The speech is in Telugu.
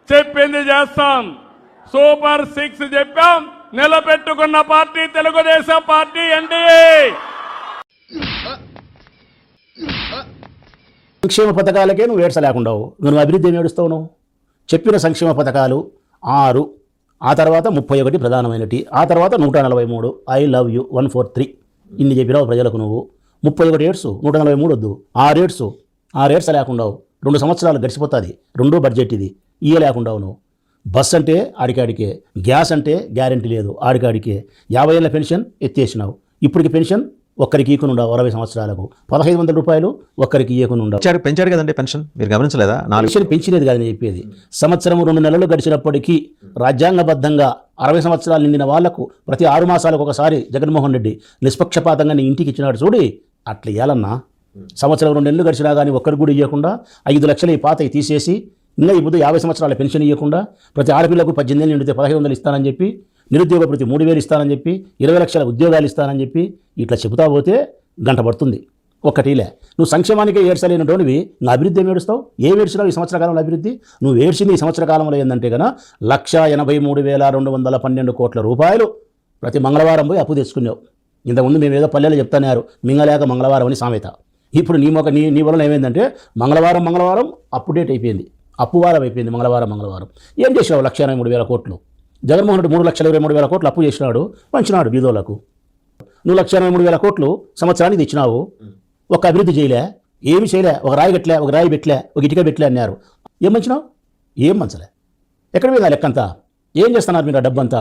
చెప్పింది చేస్తాం. సూపర్ 6 చెప్పాం, నిలబెట్టుకున్న పార్టీ తెలుగుదేశం పార్టీ ఎన్డీఏ. సంక్షేమ పథకాలకే నువ్వు ఏడ్చ లేకుండావు, నువ్వు అభివృద్ధి ఏమి ఏడుస్తావు? నువ్వు చెప్పిన సంక్షేమ పథకాలు 6, ఆ తర్వాత 31 ప్రధానమైనటి, ఆ తర్వాత 143 ఐ లవ్ యూ 143 ఇన్ని చెప్పినావు ప్రజలకు. నువ్వు 31 ఏడ్సు, 143 వద్దు, 6 ఏడ్స్ లేకుండావు. 2 సంవత్సరాలు గడిచిపోతుంది, 2 బడ్జెట్ ఇది, లేకుండావు. నువ్వు బస్ అంటే ఆడికాడికే, గ్యాస్ అంటే గ్యారెంటీ లేదు ఆడికాడికే, 50 ఏళ్ళ పెన్షన్ ఎత్తేసినావు. ఇప్పటికి పెన్షన్ ఒక్కరికి ఈకునుండవు 60 సంవత్సరాలకు 1500 రూపాయలు ఒక్కరికి ఈకునుండవు. పెంచాడు కదండి పెన్షన్, మీరు గమనించలేదా? 4 పెన్షన్ పెంచినది కాదని చెప్పేది. సంవత్సరం 2 నెలలు గడిచినప్పటికీ రాజ్యాంగబద్ధంగా 60 సంవత్సరాలు నిండిన వాళ్లకు ప్రతి 6 మాసాలకు ఒకసారి జగన్మోహన్ రెడ్డి నిష్పక్షపాతంగా నీ ఇంటికి ఇచ్చినాడు చూడి. అట్లా ఇవ్వాలన్నా సంవత్సరం 2 నెలలు గడిచినా కానీ ఒక్కరికి కూడా ఇవ్వకుండా 5 లక్షలు ఈ పాతవి తీసేసి ఇంకా ఇప్పుడు 50 సంవత్సరాల పెన్షన్ ఇవ్వకుండా ప్రతి ఆడపిల్లకు 18 ఏళ్ళు నిండితే 1500 ఇస్తానని చెప్పి, నిరుద్యోగ ప్రతి 3000 ఇస్తానని చెప్పి, 20 లక్షల ఉద్యోగాలు ఇస్తానని చెప్పి ఇట్లా చెబుతా పోతే గంట పడుతుంది. ఒక్కటిలే నువ్వు సంక్షేమానికే ఏడ్చలేనటువంటివి నా అభివృద్ధి ఏమి ఏడుస్తావు? ఏం ఏడ్చినావు ఈ సంవత్సర కాలంలో అభివృద్ధి? నువ్వు ఏడ్చింది ఈ సంవత్సర కాలంలో ఏంటంటే కనుక 1,83,212 కోట్ల రూపాయలు ప్రతి మంగళవారం పోయి అప్పు తెచ్చుకున్నావు. ఇంతకుముందు మేము ఏదో పల్లెలు చెప్తున్నారు మింగలేక మంగళవారం అని సామెత. ఇప్పుడు నీ వలన ఏమైందంటే మంగళవారం అప్డేట్ అయిపోయింది, అప్పువారం అయిపోయింది. మంగళవారం ఏం చేసినావు? 1,83,000 కోట్లు. జగన్మోహన్ రెడ్డి 3,23,000 కోట్లు అప్పు చేసినాడు, పంచినాడు బీదోళ్లకు. నువ్వు 1,23,000 కోట్లు సంవత్సరానికి తెచ్చినావు, ఒక అభివృద్ధి చేయలే, ఏమి చేయలే. ఒక రాయి పెట్టలే, ఒక రాయి పెట్టలే, ఒక ఇటుక పెట్టలే అన్నారు. ఏం మంచినావు? ఏం మంచలే. ఎక్కడ మీద లెక్కంతా? ఏం చేస్తున్నారు మీరు ఆ డబ్బంతా?